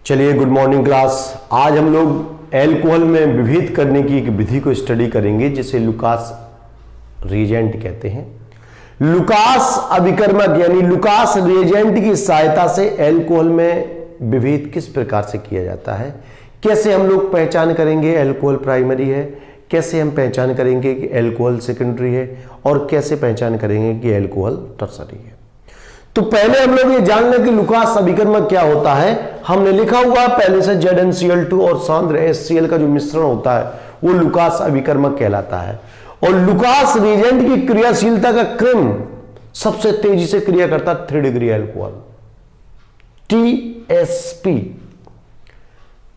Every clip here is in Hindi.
चलिए, गुड मॉर्निंग क्लास। आज हम लोग एल्कोहल में विभेद करने की एक विधि को स्टडी करेंगे जिसे लुकास रिएजेंट कहते हैं। लुकास अभिकर्मक यानी लुकास रिएजेंट की सहायता से एल्कोहल में विभेद किस प्रकार से किया जाता है, कैसे हम लोग पहचान करेंगे एल्कोहल प्राइमरी है, कैसे हम पहचान करेंगे कि एल्कोहल सेकेंडरी है और कैसे पहचान करेंगे कि एल्कोहल टर्सरी है। तो पहले हम लोग ये जान लें कि लुकास अभिकर्मक क्या होता है। हमने लिखा हुआ पहले से ZnCl2 और सांद्र HCl का जो मिश्रण होता है वो लुकास अभिकर्मक कहलाता है। और लुकास रिएजेंट की क्रियाशीलता का क्रम सबसे तेजी से क्रिया करता है 3 degree alcohol TSP।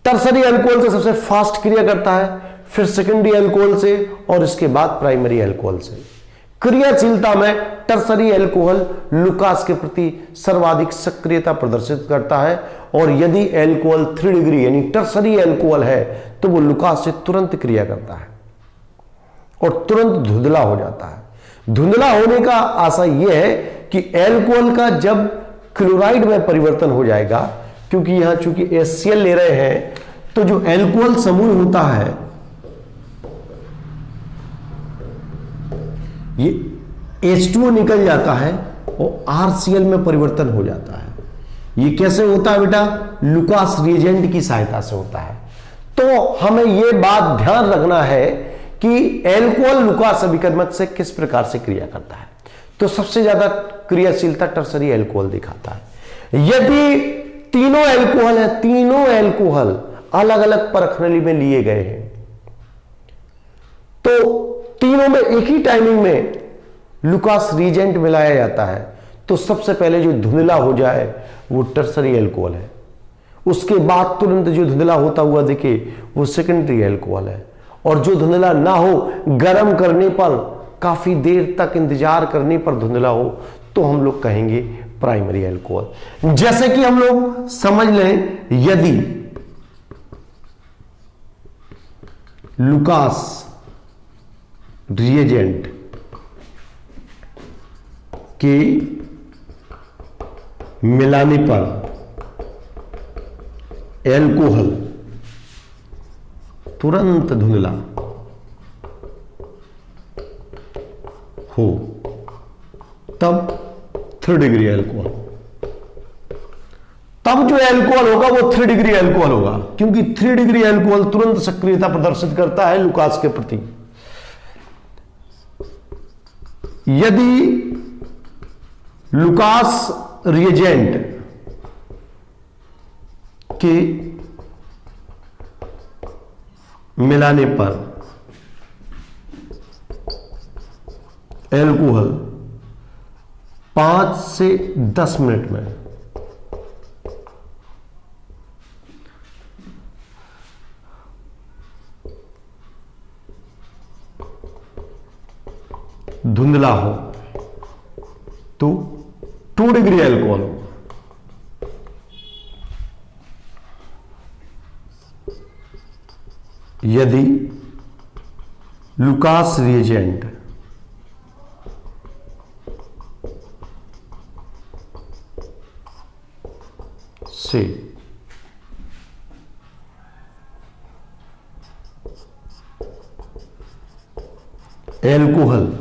Tertiary alcohol से सबसे फास्ट क्रिया करता है, फिर सेकेंडरी अल्कोहल से और इसके बाद प्राइमरी अल्कोहल से। क्रियाशीलता में टर्सरी अल्कोहल लुकास के प्रति सर्वाधिक सक्रियता प्रदर्शित करता है और यदि अल्कोहल 3 डिग्री यानी टर्सरी अल्कोहल है तो वो लुकास से तुरंत क्रिया करता है और तुरंत धुंधला हो जाता है। धुंधला होने का आशा यह है कि अल्कोहल का जब क्लोराइड में परिवर्तन हो जाएगा, क्योंकि यहां चूंकि HCl ले रहे हैं तो जो अल्कोहल समूह होता है ये H2O निकल जाता है और RCl में परिवर्तन हो जाता है। ये कैसे होता है बेटा? लुकास रिएजेंट की सहायता से होता है। तो हमें यह बात ध्यान रखना है कि एल्कोहल लुकास अभिकर्मक से किस प्रकार से क्रिया करता है। तो सबसे ज्यादा क्रियाशीलता टर्सरी अल्कोहल दिखाता है। यदि तीनों अल्कोहल है, तीनों अल्कोहल अलग अलग परखनली में लिए गए हैं तो तीनों में एक ही टाइमिंग में लुकास रिएजेंट मिलाया जाता है तो सबसे पहले जो धुंधला हो जाए वो टर्सरी अल्कोहल है। उसके बाद तुरंत जो धुंधला होता हुआ दिखे वो सेकेंडरी अल्कोहल है। और जो धुंधला ना हो, गर्म करने पर, काफी देर तक इंतजार करने पर धुंधला हो तो हम लोग कहेंगे प्राइमरी अल्कोहल। जैसे कि हम लोग समझ लें, यदि लुकास रिएजेंट के मिलाने पर अल्कोहल तुरंत धुंधला हो तब 3 डिग्री अल्कोहल। तब जो अल्कोहल होगा वो 3 डिग्री अल्कोहल होगा, क्योंकि 3 डिग्री अल्कोहल तुरंत सक्रियता प्रदर्शित करता है लुकास के प्रति। यदि लुकास रिएजेंट के मिलाने पर अल्कोहल 5 से 10 मिनट में धुंधला हो तो 2 डिग्री अल्कोहल हो। यदि लुकास रिएजेंट से अल्कोहल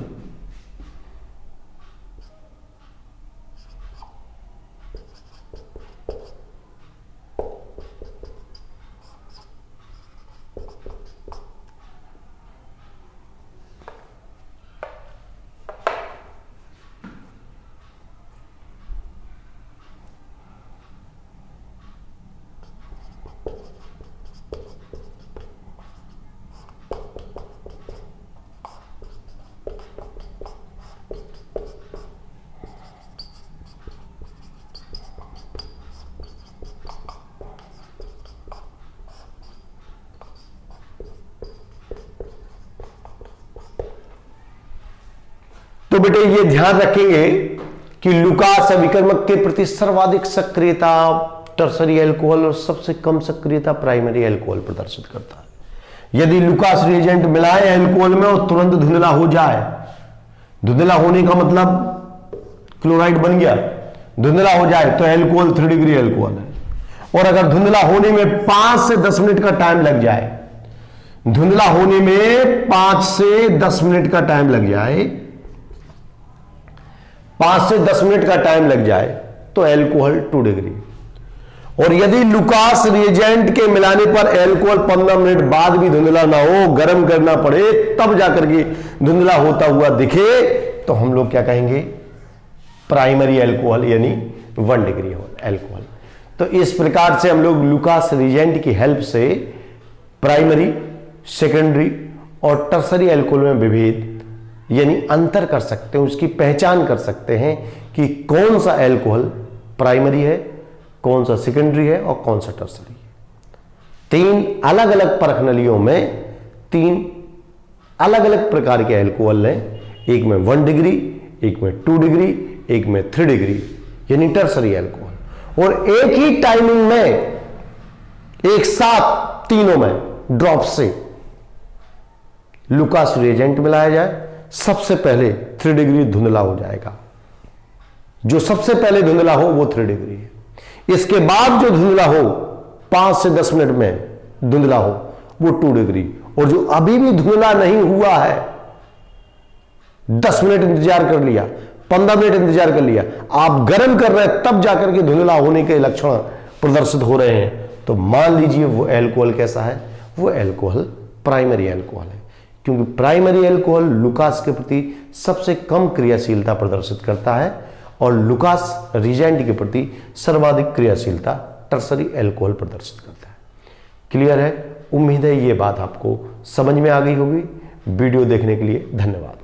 तो बेटे ये ध्यान रखेंगे कि लुकास अभिकर्मक के प्रति सर्वाधिक सक्रियता टर्सरी अल्कोहल और सबसे कम सक्रियता प्राइमरी अल्कोहल प्रदर्शित करता है। यदि लुकास रिएजेंट मिलाए अल्कोहल में और तुरंत धुंधला हो जाए, धुंधला होने का मतलब क्लोराइड बन गया, धुंधला हो जाए तो अल्कोहल 3 डिग्री अल्कोहल है। और अगर धुंधला होने में 5 से 10 मिनट का टाइम लग जाए, धुंधला होने में 5 से 10 मिनट का टाइम लग जाए, 5 से 10 मिनट का टाइम लग जाए तो एल्कोहल 2 डिग्री। और यदि लुकास रिएजेंट के मिलाने पर एल्कोहल 15 मिनट बाद भी धुंधला ना हो, गर्म करना पड़े तब जाकर के धुंधला होता हुआ दिखे, तो हम लोग क्या कहेंगे, प्राइमरी एल्कोहल यानी 1 डिग्री एल्कोहल। तो इस प्रकार से हम लोग लुकास रिएजेंट की हेल्प से प्राइमरी, सेकेंडरी और टर्सरी एल्कोहल में विभेद यानी अंतर कर सकते हैं, उसकी पहचान कर सकते हैं कि कौन सा एल्कोहल प्राइमरी है, कौन सा सेकेंडरी है और कौन सा टर्सरी है। 3 अलग अलग परखनलियों में 3 अलग अलग प्रकार के एल्कोहल हैं, एक में 1 डिग्री, एक में 2 डिग्री, एक में 3 डिग्री यानी टर्सरी एल्कोहल। और एक ही टाइमिंग में एक साथ तीनों में ड्रॉप से लुकास रिएजेंट मिलाया जाए, सबसे पहले 3 डिग्री धुंधला हो जाएगा। जो सबसे पहले धुंधला हो वो 3 डिग्री है। इसके बाद जो धुंधला हो 5 से 10 मिनट में धुंधला हो वो 2 डिग्री। और जो अभी भी धुंधला नहीं हुआ है, 10 मिनट इंतजार कर लिया, 15 मिनट इंतजार कर लिया, आप गर्म कर रहे हैं तब जाकर के धुंधला होने के लक्षण प्रदर्शित हो रहे हैं, तो मान लीजिए वो एल्कोहल कैसा है, वो एल्कोहल प्राइमरी एल्कोहल है। क्योंकि प्राइमरी एल्कोहल लुकास के प्रति सबसे कम क्रियाशीलता प्रदर्शित करता है और लुकास रिएजेंट के प्रति सर्वाधिक क्रियाशीलता टर्सरी एल्कोहल प्रदर्शित करता है। क्लियर है? उम्मीद है ये बात आपको समझ में आ गई होगी। वीडियो देखने के लिए धन्यवाद।